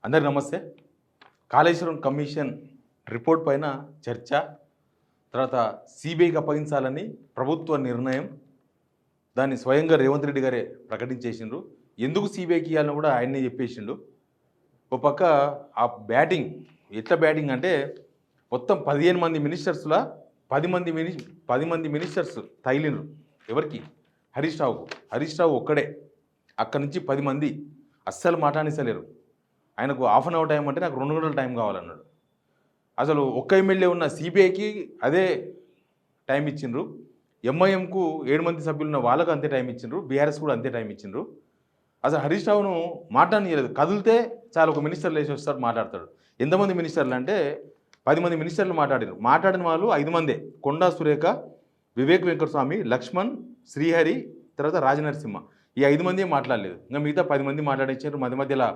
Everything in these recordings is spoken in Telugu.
అందరికి నమస్తే. కాళేశ్వరం కమిషన్ రిపోర్ట్ పైన చర్చ, తర్వాత సిబిఐకి అప్పగించాలని ప్రభుత్వ నిర్ణయం. దాన్ని స్వయంగా రేవంత్ రెడ్డి గారే ప్రకటించేసిండ్రు. ఎందుకు సిబిఐకి ఇవ్వాలని కూడా ఆయన్నే చెప్పేసిండు. ఒక పక్క ఆ బ్యాటింగ్ ఎట్లా బ్యాటింగ్ అంటే మొత్తం 15 మంది మినిస్టర్స్లా 10 మంది మినిస్టర్స్ తగిలినరు. ఎవరికి? హరీష్ రావు ఒక్కడే. అక్కడి నుంచి 10 మంది అస్సలు మాట్లాడిస్తలేరు. ఆయనకు హాఫ్ అన్ అవర్ టైం అంటే నాకు 2 గంటల టైం కావాలన్నాడు. అసలు ఒక్క ఎమ్మెల్యే ఉన్న సిబిఐకి అదే టైం ఇచ్చిండ్రు. ఎంఐఎంకు 7 మంది సభ్యులు ఉన్న వాళ్ళకు అంతే టైం ఇచ్చిండ్రు. బీఆర్ఎస్ కూడా అంతే టైం ఇచ్చిండ్రు. అసలు హరీష్ రావును మాట్లాడనీయలేదు. కదిలితే చాలా ఒక మినిస్టర్ లేచి వస్తాడు, మాట్లాడతాడు. ఎంతమంది మినిస్టర్లు అంటే 10 మంది మినిస్టర్లు మాట్లాడిన వాళ్ళు 5 మందే. కొండా సురేఖ, వివేక్ వెంకటస్వామి, లక్ష్మణ్, శ్రీహరి, తర్వాత రాజనరసింహ. ఈ 5 మంది మాట్లాడలేదు. ఇంకా మిగతా 10 మంది మాట్లాడించారు. మధ్యలో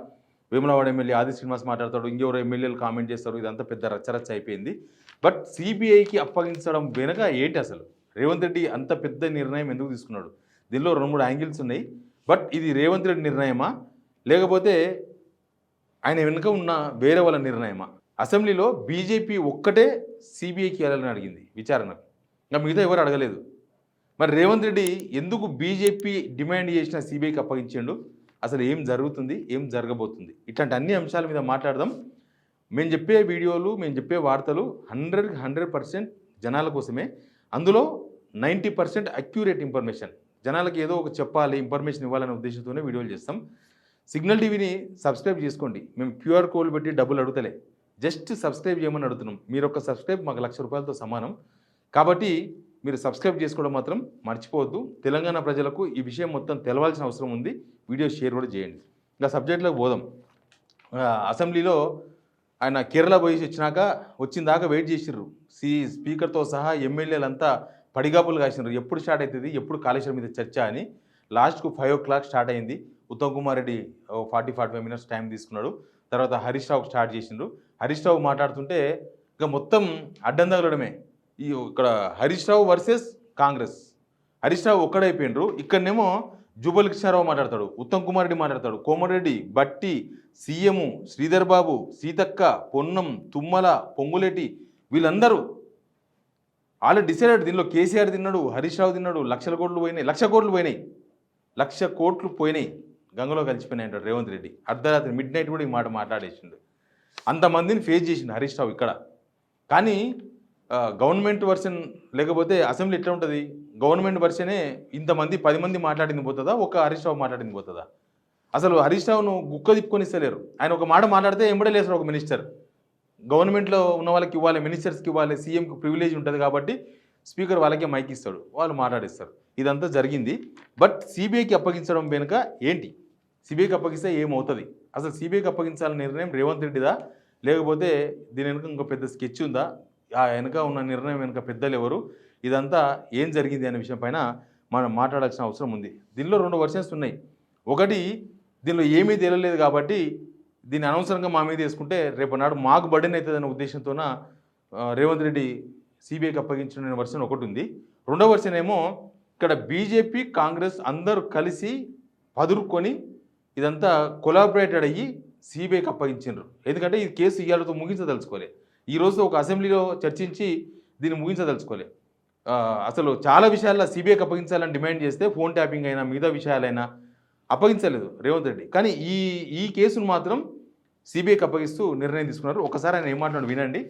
వేములవాడ ఎమ్మెల్యే ఆది శ్రీనివాస్ మాట్లాడతాడు, ఇంకెవరో ఎమ్మెల్యేలు కామెంట్ చేస్తారు. ఇదంతా పెద్ద రచ్చరచ్చ అయిపోయింది. బట్ సిబిఐకి అప్పగించడం వెనక ఏంటి అసలు? రేవంత్ రెడ్డి అంత పెద్ద నిర్ణయం ఎందుకు తీసుకున్నాడు? దీనిలో 2-3 యాంగిల్స్ ఉన్నాయి. బట్ ఇది రేవంత్ రెడ్డి నిర్ణయమా, లేకపోతే ఆయన వెనుక ఉన్న వేరే వాళ్ళ నిర్ణయమా? అసెంబ్లీలో బీజేపీ ఒక్కటే సిబిఐకి వెళ్ళాలని అడిగింది విచారణకు. ఇంకా మిగతా ఎవరు అడగలేదు. మరి రేవంత్ రెడ్డి ఎందుకు బీజేపీ డిమాండ్ చేసిన సిబిఐకి అప్పగించాడు? అసలు ఏం జరుగుతుంది, ఏం జరగబోతుంది? ఇట్లాంటి అన్ని అంశాల మీద మాట్లాడదాం. మేము చెప్పే వీడియోలు, మేము చెప్పే వార్తలు 100% జనాల కోసమే. అందులో 90% అక్యూరేట్ ఇన్ఫర్మేషన్. జనాలకి ఏదో ఒక చెప్పాలి, ఇన్ఫర్మేషన్ ఇవ్వాలనే ఉద్దేశంతోనే వీడియోలు చేస్తాం. సిగ్నల్ టీవీని సబ్స్క్రైబ్ చేసుకోండి. మేము QR కోడ్ పెట్టి డబ్బులు అడుగుతలే, జస్ట్ సబ్స్క్రైబ్ చేయమని అడుగుతున్నాం. మీరు ఒక సబ్స్క్రైబ్ మాకు ₹1,00,000 సమానం. కాబట్టి మీరు సబ్స్క్రైబ్ చేసుకోవడం మాత్రం మర్చిపోవద్దు. తెలంగాణ ప్రజలకు ఈ విషయం మొత్తం తెలవాల్సిన అవసరం ఉంది. వీడియో షేర్ కూడా చేయండి. ఇంకా సబ్జెక్ట్లోకి పోదాం. అసెంబ్లీలో ఆయన కేరళ పోయి వచ్చిన దాకా వెయిట్ చేసిర్రు. స్పీకర్తో సహా ఎమ్మెల్యేలంతా పడిగాపులు కాసినారు. ఎప్పుడు స్టార్ట్ అవుతుంది, ఎప్పుడు కాళేశ్వరం మీద చర్చ అని. లాస్ట్కు 5 o'clock స్టార్ట్ అయింది. ఉత్తమ్ కుమార్ రెడ్డి 40-45 minutes టైం తీసుకున్నాడు. తర్వాత హరీష్ రావు స్టార్ట్ చేసిండ్రు. హరీష్ రావు మాట్లాడుతుంటే ఇంకా మొత్తం అడ్డం తగలడమే. ఇక్కడ హరీష్ రావు వర్సెస్ కాంగ్రెస్. హరీష్ రావు ఒక్కడైపోయినరు. ఇక్కడనేమో జూపల్లి కృష్ణారావు మాట్లాడతాడు, ఉత్తమ్ కుమార్ రెడ్డి మాట్లాడతాడు, కోమటిరెడ్డి, బట్టి, సీఎం, శ్రీధర్ బాబు, సీతక్క, పొన్నం, తుమ్మల, పొంగులేటి, వీళ్ళందరూ ఆల్రెడీ డిసైడెడ్. దీనిలో కేసీఆర్ తిన్నాడు, హరీష్ రావు తిన్నాడు. 1,00,000 కోట్లు పోయినాయి, 1,00,000 కోట్లు పోయినాయి, 1,00,000 కోట్లు పోయినాయి, గంగలో కలిసిపోయినాయి అంటాడు రేవంత్ రెడ్డి. అర్ధరాత్రి మిడ్ నైట్ కూడా ఈ మాట మాట్లాడేసిండు. అంతమందిని ఫేస్ చేసిండు హరీష్ రావు ఇక్కడ. కానీ గవర్నమెంట్ వర్షన్ లేకపోతే అసెంబ్లీ ఎట్లా ఉంటుంది? గవర్నమెంట్ వర్షనే ఇంతమంది 10 మంది మాట్లాడింది పోతుందా, ఒక హరీష్ రావు మాట్లాడింది పోతుందా? అసలు హరీష్ రావును గుక్క తిప్పుకొని ఇస్తలేరు. ఆయన ఒక మాట మాట్లాడితే ఎంబడే లేస్తారు ఒక మినిస్టర్. గవర్నమెంట్లో ఉన్న వాళ్ళకి ఇవ్వాలి, మినిస్టర్స్కి ఇవ్వాలి, సీఎంకి ప్రివిలేజ్ ఉంటుంది కాబట్టి స్పీకర్ వాళ్ళకే మైక్ ఇస్తాడు, వాళ్ళు మాట్లాడిస్తారు. ఇదంతా జరిగింది. బట్ సిబిఐకి అప్పగించడం వెనుక ఏంటి? సిబిఐకి అప్పగిస్తే ఏమవుతుంది? అసలు సిబిఐకి అప్పగించాలనే నిర్ణయం రేవంత్ రెడ్డిదా, లేకపోతే దీని వెనుక ఇంకో పెద్ద స్కెచ్ ఉందా? ఆ వెనుక ఉన్న నిర్ణయం వెనుక పెద్దలు ఎవరు? ఇదంతా ఏం జరిగింది అనే విషయం పైన మనం మాట్లాడాల్సిన అవసరం ఉంది. దీనిలో 2 వర్షన్స్ ఉన్నాయి. ఒకటి, దీనిలో ఏమీ తేలలేదు కాబట్టి దీన్ని అనవసరంగా మా మీద వేసుకుంటే రేపు నాడు మాకు బర్డెన్ అవుతుందనే ఉద్దేశంతోన రేవంత్ రెడ్డి సిబిఐకి అప్పగించిన వర్షన్ ఒకటి ఉంది. రెండో వర్షన్ ఏమో ఇక్కడ బీజేపీ, కాంగ్రెస్ అందరూ కలిసి పదురుకొని ఇదంతా కొలాబరేటెడ్ అయ్యి సిబిఐకి అప్పగించారు. ఎందుకంటే ఈ కేసు ఇవాళతో ముగించదలుచుకోలే. ఈరోజు ఒక అసెంబ్లీలో చర్చించి దీన్ని ముగించదలుచుకోలే. అసలు చాలా విషయాల్లో సిబిఐకి అప్పగించాలని డిమాండ్ చేస్తే ఫోన్ ట్యాపింగ్ అయినా మిగతా విషయాలైనా అప్పగించలేదు రేవంత్ రెడ్డి. కానీ ఈ కేసును మాత్రం సిబిఐకి అప్పగిస్తూ నిర్ణయం తీసుకున్నారు. ఒకసారి ఆయన ఏం మాట్లాడు వినండి.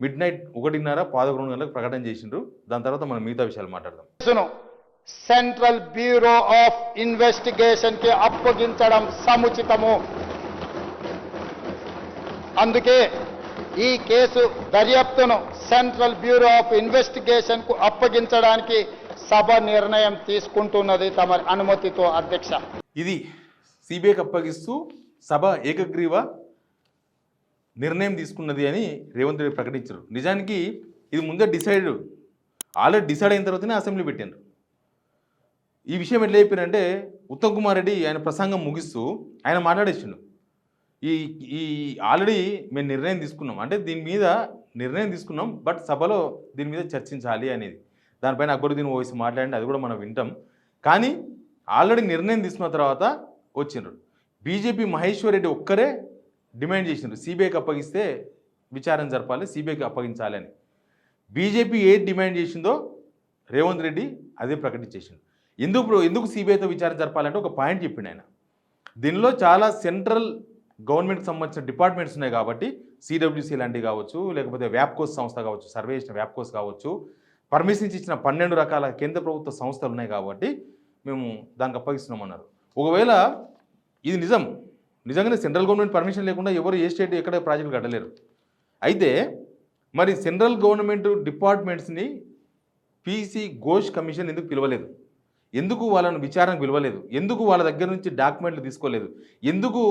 మిడ్ నైట్ 1:30, 11 గంటలకు ప్రకటన చేసిండ్రు. దాని తర్వాత మనం మిగతా విషయాలు మాట్లాడదాం. సెంట్రల్ బ్యూరో ఆఫ్ ఇన్వెస్టిగేషన్ కి అప్పగించడం సముచితము. అందుకే ఈ కేసు దర్యాప్తును సెంట్రల్ బ్యూరో ఆఫ్ ఇన్వెస్టిగేషన్ కు అప్పగించడానికి సభ నిర్ణయం తీసుకుంటున్నది తమ అనుమతితో అధ్యక్ష. ఇది సిబిఐకి అప్పగిస్తూ సభ ఏకగ్రీవ నిర్ణయం తీసుకున్నది అని రేవంత్ రెడ్డి ప్రకటించారు. నిజానికి ఇది ముందే ఆల్రెడీ డిసైడ్ అయిన తర్వాతనే అసెంబ్లీ పెట్టారు. ఈ విషయం ఎట్లా చెప్పారంటే ఉత్తమ్ కుమార్ రెడ్డి ఆయన ప్రసంగం ముగిస్తూ ఆయన మాట్లాడేసిండు. ఈ ఆల్రెడీ మేము నిర్ణయం తీసుకున్నాం, అంటే దీని మీద నిర్ణయం తీసుకున్నాం, బట్ సభలో దీని మీద చర్చించాలి అనేది. దానిపైన అక్బరుద్దీన్ ఓవైసీ మాట్లాడండి, అది కూడా మనం వింటాం. కానీ ఆల్రెడీ నిర్ణయం తీసుకున్న తర్వాత వచ్చిండ్రు. బీజేపీ మహేశ్వర్ రెడ్డి ఒక్కరే డిమాండ్ చేసిండ్రు, సిబిఐకి అప్పగిస్తే విచారణ జరపాలి, సిబిఐకి అప్పగించాలి అని. బీజేపీ ఏది డిమాండ్ చేసిందో రేవంత్ రెడ్డి అదే ప్రకటించేసిండు. ఎందుకు సిబిఐతో విచారణ జరపాలంటే ఒక పాయింట్ చెప్పిండు ఆయన. దీనిలో చాలా సెంట్రల్ గవర్నమెంట్కి సంబంధించిన డిపార్ట్మెంట్స్ ఉన్నాయి కాబట్టి, సిడబ్ల్యూసీ లాంటివి కావచ్చు, లేకపోతే వ్యాప్కోస్ సంస్థ కావచ్చు, సర్వే చేసిన వ్యాప్కోస్ కావచ్చు, పర్మిషన్స్ ఇచ్చిన 12 రకాల కేంద్ర ప్రభుత్వ సంస్థలు ఉన్నాయి కాబట్టి మేము దానికి అప్పగిస్తున్నామన్నారు. ఒకవేళ ఇది నిజంగానే సెంట్రల్ గవర్నమెంట్ పర్మిషన్ లేకుండా ఎవరు ఏ స్టేట్ ఎక్కడ ప్రాజెక్టులు కట్టలేరు. అయితే మరి సెంట్రల్ గవర్నమెంట్ డిపార్ట్మెంట్స్ని పీసీ ఘోష్ కమిషన్ ఎందుకు పిలవలేదు? ఎందుకు వాళ్ళను విచారణకు పిలవలేదు? ఎందుకు వాళ్ళ దగ్గర నుంచి డాక్యుమెంట్లు తీసుకోలేదు? ఎందుకు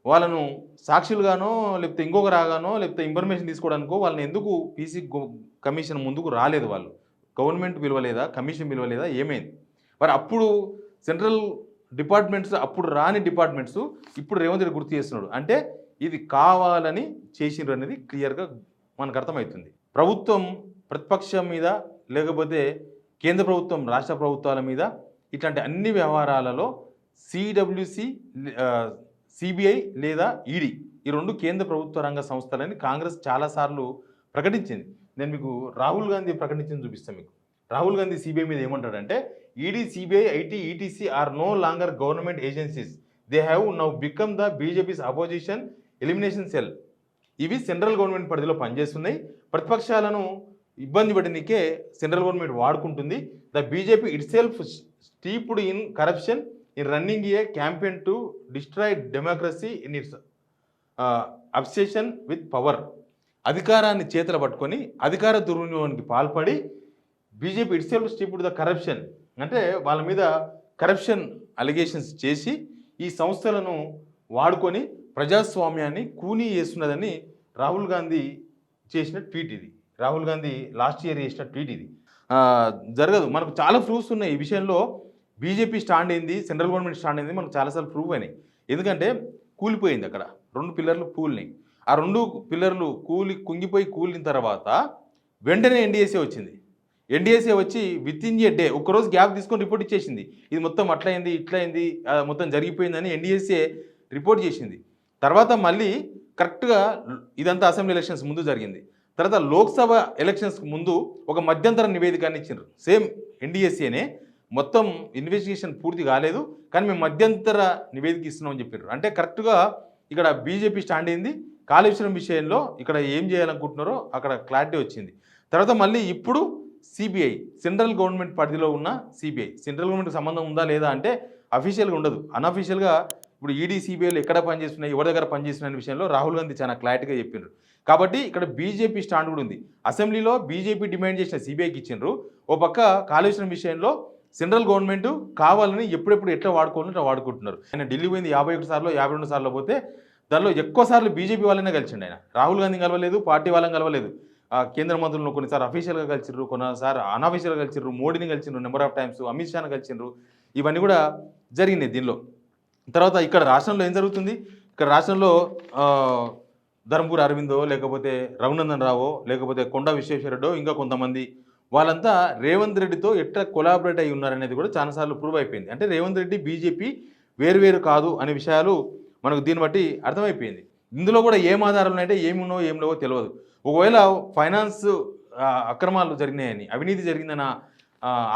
వాళ్ళను సాక్షులుగానో లేకపోతే ఇంకొక రాగానో లేకపోతే ఇన్ఫర్మేషన్ తీసుకోవడానికో వాళ్ళని ఎందుకు పీసీ కమిషన్ ముందుకు రాలేదు? వాళ్ళు గవర్నమెంట్ పిలవలేదా, కమిషన్ పిలవలేదా, ఏమైంది? మరి అప్పుడు సెంట్రల్ డిపార్ట్మెంట్స్, అప్పుడు రాని డిపార్ట్మెంట్స్ ఇప్పుడు రేవంత్ రెడ్డి గుర్తు చేస్తున్నాడు అంటే ఇది కావాలని చేసిండ్రు అనేది క్లియర్గా మనకు అర్థమవుతుంది. ప్రభుత్వం ప్రతిపక్షం మీద లేకపోతే కేంద్ర ప్రభుత్వం రాష్ట్ర ప్రభుత్వాల మీద ఇట్లాంటి అన్ని వ్యవహారాలలో సిడబ్ల్యూసి, సిబిఐ లేదా ఈడీ ఈ రెండు కేంద్ర ప్రభుత్వ రంగ సంస్థలని కాంగ్రెస్ చాలాసార్లు ప్రకటించింది. నేను మీకు రాహుల్ గాంధీ ప్రకటించింది చూపిస్తాను మీకు. రాహుల్ గాంధీ సిబిఐ మీద ఏమంటాడంటే ED, CBI, IT, ETC are no longer government agencies, they have now become the BJP's opposition elimination cell. ఇవి సెంట్రల్ గవర్నమెంట్ పరిధిలో పనిచేస్తున్నాయి, ప్రతిపక్షాలను ఇబ్బంది పెట్టడానికే సెంట్రల్ గవర్నమెంట్ వాడుకుంటుంది. The BJP itself steeped in corruption in running a campaign to destroy democracy in its obsession with power. అధికారాన్ని చేతులు పట్టుకొని అధికార దుర్వినియోగానికి పాల్పడి BJP itself steeped the corruption అంటే వాళ్ళ మీద కరప్షన్ అలిగేషన్స్ చేసి ఈ సంస్థలను వాడుకొని ప్రజాస్వామ్యాన్ని కూనీ చేస్తున్నదని రాహుల్ గాంధీ చేసిన ట్వీట్ ఇది. రాహుల్ గాంధీ లాస్ట్ ఇయర్ చేసిన ట్వీట్ ఇది. జరగదు. మనకు చాలా ప్రూఫ్స్ ఉన్నాయి ఈ విషయంలో. బీజేపీ స్టాండ్ అయింది, సెంట్రల్ గవర్నమెంట్ స్టాండ్ అయింది, మనకు చాలాసార్లు ప్రూవ్ అయినాయి. ఎందుకంటే కూలిపోయింది అక్కడ 2 పిల్లర్లు కూలినాయి. ఆ 2 పిల్లర్లు కుంగిపోయి కూలిన తర్వాత వెంటనే ఎన్డీఏసీ వచ్చింది. ఎన్డీఏసీ వచ్చి విత్ ఇన్ ఏ డే ఒక్కరోజు గ్యాప్ తీసుకొని రిపోర్ట్ ఇచ్చేసింది. ఇది మొత్తం అట్లయింది, ఇట్లయింది, మొత్తం జరిగిపోయిందని ఎన్డీఏసీ రిపోర్ట్ చేసింది. తర్వాత మళ్ళీ కరెక్ట్గా ఇదంతా అసెంబ్లీ ఎలక్షన్స్ ముందు జరిగింది. తర్వాత లోక్సభ ఎలక్షన్స్ ముందు ఒక మధ్యంతర నివేదికని ఇచ్చిండ్రు. సేమ్ ఎన్డీఏసీనే మొత్తం ఇన్వెస్టిగేషన్ పూర్తి కాలేదు కానీ మేము మధ్యంతర నివేదిక ఇస్తున్నామని చెప్పారు. అంటే కరెక్ట్గా ఇక్కడ బీజేపీ స్టాండ్ అయింది. కాళేశ్వరం విషయంలో ఇక్కడ ఏం చేయాలనుకుంటున్నారో అక్కడ క్లారిటీ వచ్చింది. తర్వాత మళ్ళీ ఇప్పుడు సిబిఐ, సెంట్రల్ గవర్నమెంట్ పరిధిలో ఉన్న సిబిఐ, సెంట్రల్ గవర్నమెంట్కి సంబంధం ఉందా లేదా అంటే అఫీషియల్గా ఉండదు, అన్అఫీషియల్గా ఇప్పుడు ఈడీ, సిబిఐలు ఎక్కడ పనిచేస్తున్నాయి, ఎవరి దగ్గర పనిచేస్తున్నాయి అనే విషయంలో రాహుల్ గాంధీ చాలా క్లారిటీగా చెప్పినారు. కాబట్టి ఇక్కడ బీజేపీ స్టాండ్ కూడా ఉంది. అసెంబ్లీలో బీజేపీ డిమాండ్ చేసిన సిబిఐకి ఇచ్చిండ్రు. ఓ పక్క కాళేశ్వరం విషయంలో సెంట్రల్ గవర్నమెంట్ కావాలని ఎప్పుడెప్పుడు ఎట్లా వాడుకోవాలని అట్లా వాడుకుంటున్నారు. ఆయన ఢిల్లీ పోయింది 51 సార్లు 52 సార్లు పోతే దానిలో ఎక్కువ సార్లు బీజేపీ వాళ్ళనే కలిసిండు. ఆయన రాహుల్ గాంధీ కలవలేదు, పార్టీ వాళ్ళని కలవలేదు. కేంద్ర మంత్రులను కొన్నిసార్లు అఫీషియల్గా కలిసిర్రు, కొన్నిసార్లు అన్అఫీషియల్గా కలిసిర్రు, మోడీని కలిసిండ్రు నెంబర్ ఆఫ్ టైమ్స్, అమిత్ షాను కలిసిండ్రు. ఇవన్నీ కూడా జరిగినాయి దీనిలో. తర్వాత ఇక్కడ రాష్ట్రంలో ఏం జరుగుతుంది? ఇక్కడ రాష్ట్రంలో ధర్మపురి అరవిందో లేకపోతే రఘునందన్ రావో లేకపోతే కొండా విశ్వేశ్వరరెడ్డో ఇంకా కొంతమంది వాళ్ళంతా రేవంత్ రెడ్డితో ఎట్లా కొలాబరేట్ అయి ఉన్నారనేది కూడా చాలాసార్లు ప్రూవ్ అయిపోయింది. అంటే రేవంత్ రెడ్డి, బీజేపీ వేరు కాదు అనే విషయాలు మనకు దీన్ని బట్టి అర్థమైపోయింది. ఇందులో కూడా ఏం ఆధారాలు ఉన్నాయంటే ఏమి ఉన్నావో ఏం లేవో తెలియదు. ఒకవేళ ఫైనాన్స్ అక్రమాలు జరిగినాయని, అవినీతి జరిగిందన్న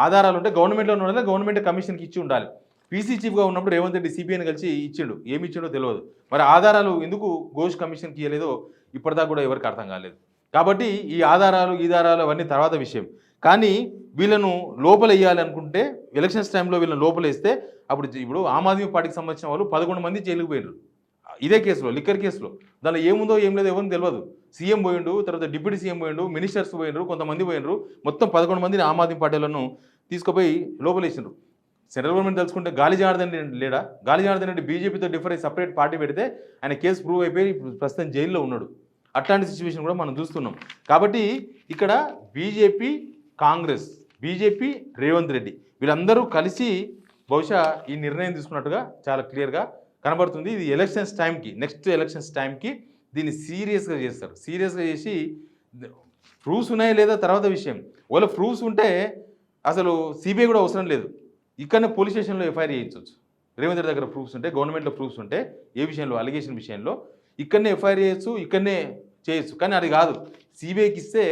ఆధారాలు ఉంటే గవర్నమెంట్లో ఉన్న గవర్నమెంట్ కమిషన్కి ఇచ్చి ఉండాలి. పీసీ చీఫ్గా ఉన్నప్పుడు రేవంత్ రెడ్డి సిబిఐని కలిసి ఇచ్చిండు, ఏమి ఇచ్చిండో తెలియదు. మరి ఆధారాలు ఎందుకు ఘోష్ కమిషన్కి ఇవ్వలేదో ఇప్పటిదాకా కూడా ఎవరికి అర్థం కాలేదు. కాబట్టి ఈ ఆధారాలు అవన్నీ తర్వాత విషయం. కానీ వీళ్ళను లోపల వేయాలి అనుకుంటే ఎలక్షన్స్ టైంలో వీళ్ళని లోపల వేస్తే ఇప్పుడు ఆమ్ ఆద్మీ పార్టీకి సంబంధించిన వాళ్ళు 11 మంది జైలుకు పోయినారు ఇదే కేసులో, లిక్కర్ కేసులో. దానిలో ఏముందో ఏం లేదో ఎవరిని తెలియదు. సీఎం పోయిండు, తర్వాత డిప్యూటీ సీఎం పోయిండు, మినిస్టర్స్ పోయినరు, కొంతమంది పోయినరు. మొత్తం 11 మందిని ఆమ్ ఆద్మీ పార్టీలను తీసుకుపోయి లోపలేసినారు. సెంట్రల్ గవర్నమెంట్ తెలుసుకుంటే గాలి జనార్దన్ రెడ్డి లేడా? గాలి జనార్దన్ రెడ్డి బీజేపీతో డిఫరెంట్ సపరేట్ పార్టీ పెడితే ఆయన కేసు ప్రూవ్ అయిపోయి ప్రస్తుతం జైల్లో ఉన్నాడు. అట్లాంటి సిచ్యువేషన్ కూడా మనం చూస్తున్నాం. కాబట్టి ఇక్కడ బీజేపీ, కాంగ్రెస్, బీజేపీ, రేవంత్ రెడ్డి వీళ్ళందరూ కలిసి బహుశా ఈ నిర్ణయం తీసుకున్నట్టుగా చాలా క్లియర్గా కనబడుతుంది. ఇది ఎలక్షన్స్ టైంకి, నెక్స్ట్ ఎలక్షన్స్ టైంకి దీన్ని సీరియస్గా చేస్తారు. సీరియస్గా చేసి ప్రూఫ్స్ ఉన్నాయా లేదా తర్వాత విషయం. ఒకవేళ ప్రూఫ్స్ ఉంటే అసలు సిబిఐ కూడా అవసరం లేదు, ఇక్కడనే పోలీస్ స్టేషన్లో ఎఫ్ఐఆర్ చేయించవచ్చు. రేవంత్ రెడ్డి దగ్గర ప్రూఫ్స్ ఉంటే, గవర్నమెంట్లో ప్రూఫ్స్ ఉంటే, ఏ విషయంలో, అలిగేషన్ విషయంలో ఇక్కడనే ఎఫ్ఐఆర్ చేయొచ్చు, ఇక్కడనే చేయొచ్చు. కానీ అది కాదు, సిబిఐకి ఇస్తే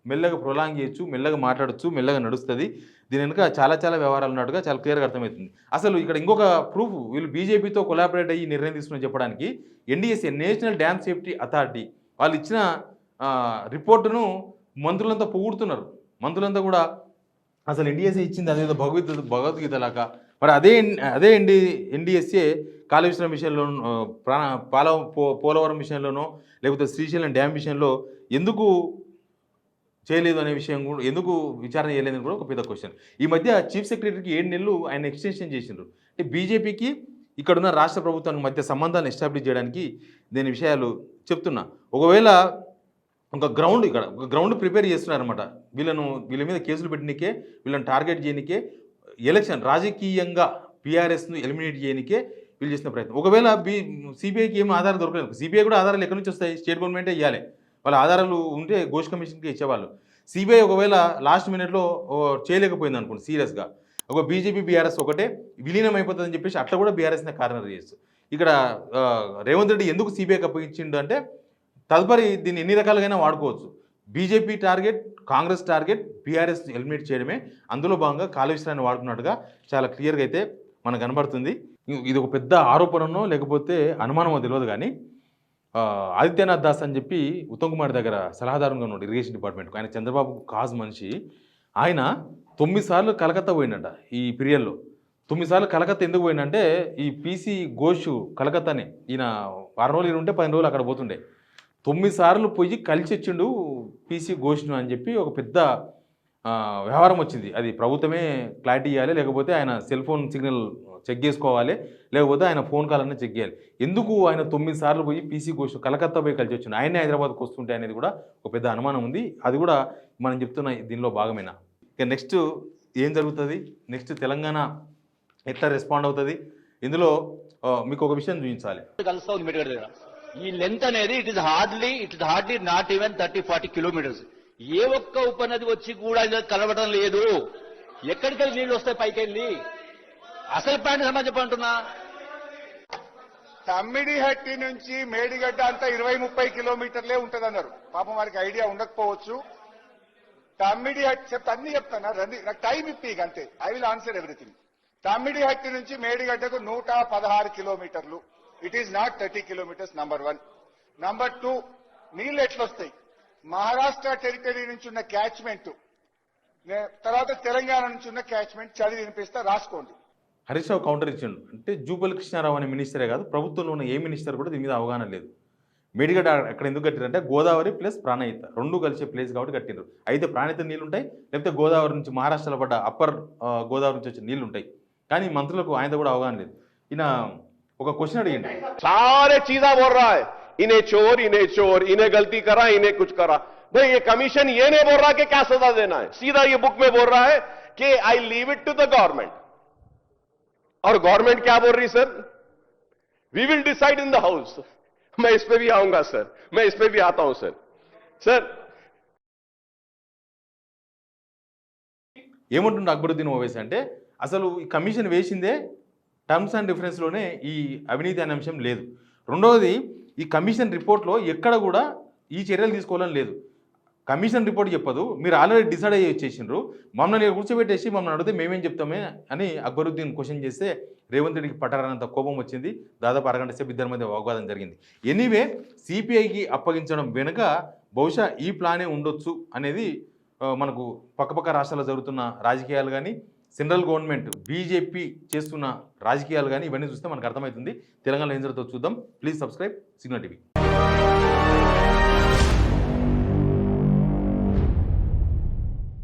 మెల్లగా ప్రొలాంగ్ చేయొచ్చు, మెల్లగా మాట్లాడచ్చు, మెల్లగా నడుస్తుంది. దీని వెనుక చాలా చాలా వ్యవహారాలు ఉన్నట్టుగా చాలా క్లియర్గా అర్థమవుతుంది. అసలు ఇక్కడ ఇంకొక ప్రూఫ్, వీళ్ళు బీజేపీతో కొలాబరేట్ అయ్యి నిర్ణయం తీసుకుని చెప్పడానికి NDSA national dam safety authority వాళ్ళు ఇచ్చిన రిపోర్టును మంత్రులంతా పొగుడుతున్నారు. మంత్రులంతా కూడా అసలు ఎన్డీఎస్ఏ ఇచ్చింది అదేదో భగవద్గీత లాగా. మరి అదే ఎన్డీఎస్ఏ కాళేశ్వరం విషయంలో, పోలవరం విషయంలోనో లేకపోతే శ్రీశైలం డ్యామ్ విషయంలో ఎందుకు చేయలేదు అనే విషయం కూడా, ఎందుకు విచారణ చేయలేదని కూడా ఒక పెద్ద క్వశ్చన్. ఈ మధ్య చీఫ్ సెక్రటరీకి 7 నెలలు ఆయన ఎక్స్టెన్షన్ చేసిండ్రు. అంటే బీజేపీకి ఇక్కడున్న రాష్ట్ర ప్రభుత్వానికి మధ్య సంబంధాలను ఎస్టాబ్లిష్ చేయడానికి దీని విషయాలు చెప్తున్నా. ఒకవేళ ఒక గ్రౌండ్ ప్రిపేర్ చేస్తున్నారనమాట. వీళ్ళ మీద కేసులు పెట్టడానికే, వీళ్ళని టార్గెట్ చేయడానికే, ఎలక్షన్ రాజకీయంగా బీఆర్ఎస్ను ఎలిమినేట్ చేయడానికే వీళ్ళు చేసిన ప్రయత్నం. ఒకవేళ సిబిఐకి ఏం ఆధారం దొరకలేదు. సిబిఐ కూడా ఆధారాలు ఎక్కడి నుంచి వస్తాయి? స్టేట్ గవర్నమెంటే ఇవ్వాలి. వాళ్ళ ఆధారాలు ఉంటే ఘోష్ కమిషన్కి ఇచ్చేవాళ్ళు. సిబిఐ ఒకవేళ లాస్ట్ మినిట్లో చేయలేకపోయింది అనుకోండి సీరియస్గా, ఒక బీజేపీ బీఆర్ఎస్ ఒకటే విలీనం అయిపోతుందని చెప్పేసి అట్లా కూడా బీఆర్ఎస్ని కార్నర్ చేయొచ్చు. ఇక్కడ రేవంత్ రెడ్డి ఎందుకు సిబిఐకి అప్పగించిండు అంటే తదుపరి దీన్ని ఎన్ని రకాలుగా వాడుకోవచ్చు. BJP target, Congress target, BRS eliminate చేయడమే. అందులో భాగంగా కాళేశ్వరాన్ని వాడుకున్నట్టుగా చాలా క్లియర్గా అయితే మనకు కనబడుతుంది. ఇది ఒక పెద్ద ఆరోపణనో లేకపోతే అనుమానమో తెలియదు. కానీ ఆదిత్యనాథ్ దాస్ అని చెప్పి ఉత్తమ్ కుమార్ దగ్గర సలహాదారుగా ఉన్నాడు ఇరిగేషన్ డిపార్ట్మెంట్కు. ఆయన చంద్రబాబు కాజ్ మనిషి. ఆయన 9 సార్లు కలకత్తా పోయిండట ఈ పీరియడ్లో. 9 సార్లు కలకత్తా ఎందుకు పోయిందంటే ఈ పీసీ ఘోష్ కలకత్తానే, ఈయన 6 రోజులు ఉంటే 10 రోజులు అక్కడ పోతుండే. 9 సార్లు పోయి కలిసి వచ్చిండు పీసీ ఘోష్ను అని చెప్పి ఒక పెద్ద వ్యవహారం వచ్చింది. అది ప్రభుత్వమే క్లారిటీ ఇవ్వాలి, లేకపోతే ఆయన సెల్ ఫోన్ సిగ్నల్ చెక్ చేసుకోవాలి, లేకపోతే ఆయన ఫోన్ కాల్ అన్నీ చెక్ చేయాలి. ఎందుకు ఆయన 9 సార్లు పోయి పీసీ ఘోష్ కలకత్తా పోయి కలిసి వచ్చిండు, ఆయనే హైదరాబాద్కి వస్తుంటే అనేది కూడా ఒక పెద్ద అనుమానం ఉంది. అది కూడా మనం చెప్తున్న దీనిలో భాగమేనా? ఇక నెక్స్ట్ ఏం జరుగుతుంది, నెక్స్ట్ తెలంగాణ ఎట్లా రెస్పాండ్ అవుతుంది, ఇందులో మీకు ఒక విషయం చూపించాలి. ఈ లెంత్ అనేది it is hardly not even 30-40 kilometres. ఏ ఒక్క ఉపనది వచ్చి కూడా ఇది కలవడం లేదు. ఎక్కడికెళ్ళి నీళ్లు వస్తాయి పైకెళ్ళి? అసలు పాయింట్ సమాజం చెప్పంటున్నా, తమ్మిడిహట్టి నుంచి మేడిగడ్డ అంతా 20-30 కిలోమీటర్లే ఉంటదన్నారు. పాపం వారికి ఐడియా ఉండకపోవచ్చు. తమ్మిడిహట్టి అన్ని చెప్తాను, రండి నాకు టైం ఇప్పి అంతే, I will answer everything. Tummidihatti నుంచి మేడిగడ్డకు 116 కిలోమీటర్లు. It is not 30 kilometres. Number 1. Number 2, నీళ్లు ఎట్లొస్తాయి? మహారాష్ట్ర టెరిటరీ నుంచి ఉన్న క్యాచ్మెంట్, తర్వాత తెలంగాణ నుంచి ఉన్న క్యాచ్మెంట్ చదివి వినిపిస్తా, రాసుకోండి. హరీష్ రావు కౌంటర్ ఇచ్చిండు. అంటే జూపల్లి కృష్ణారావు అనే మినిస్టరే కాదు, ప్రభుత్వంలో ఉన్న ఏ మినిస్టర్ కూడా దీని మీద అవగాహన లేదు. మేడిగడ్డ అక్కడ ఎందుకు కట్టిరంటే గోదావరి ప్లస్ ప్రాణహిత రెండు కలిసే ప్లేస్ కాబట్టి కట్టినారు. అయితే ప్రాణహిత నీళ్ళు ఉంటాయి, లేకపోతే గోదావరి నుంచి మహారాష్ట్రలో పడ్డ అప్పర్ గోదావరి నుంచి వచ్చే నీళ్ళు ఉంటాయి. కానీ మంత్రులకు ఆయనతో కూడా అవగాహన లేదు. ఈయన ఒక క్వశ్చన్ అడిగింది, सारे चीजा बोल रहा है, इन्हें चोर, इन्हें गलती करा, इन्हें कुछ करा. भाई ये कमीशन ये नहीं बोल रहा कि क्या सजा देना है, सीधा ये बुक में बोल रहा है कि I leave it to the government. और गवर्नमेंट क्या बोल रही? Sir we will decide in the house. मैं इस पे भी आऊंगा सर, मैं इस पे भी आता हूं सर. सर ఏమంటుండే అక్బరుద్దీన్ ఓవైసీ అంటే అసలు ఈ కమిషన్ వేసిందే టర్మ్స్ అండ్ రిఫరెన్స్లోనే ఈ అవినీతి అనే అంశం లేదు. రెండవది, ఈ కమిషన్ రిపోర్ట్లో ఎక్కడ కూడా ఈ చర్యలు తీసుకోవాలని లేదు. కమిషన్ రిపోర్ట్ చెప్పదు, మీరు ఆల్రెడీ డిసైడ్ అయ్యి వచ్చేసిండ్రు, మమ్మల్ని కూర్చోబెట్టేసి మమ్మల్ని అడిగితే మేమేం చెప్తామే అని అక్బరుద్దీన్ క్వశ్చన్ చేస్తే రేవంత్ రెడ్డికి పట్టారన్నంత కోపం వచ్చింది. దాదాపు అరగంట సేపు ఇద్దరి మధ్య వాగ్వాదం జరిగింది. ఎనీవే, సిపిఐకి అప్పగించడం వెనుక బహుశా ఈ ప్లానే ఉండొచ్చు అనేది మనకు పక్కపక్క రాష్ట్రాల్లో జరుగుతున్న రాజకీయాలు కానీ, సెంట్రల్ గవర్నమెంట్ బీజేపీ చేస్తున్న రాజకీయాలు కానీ ఇవన్నీ చూస్తే మనకు అర్థమవుతుంది. తెలంగాణలో ఏం జరుగుతుందో చూద్దాం. Please subscribe signal TV.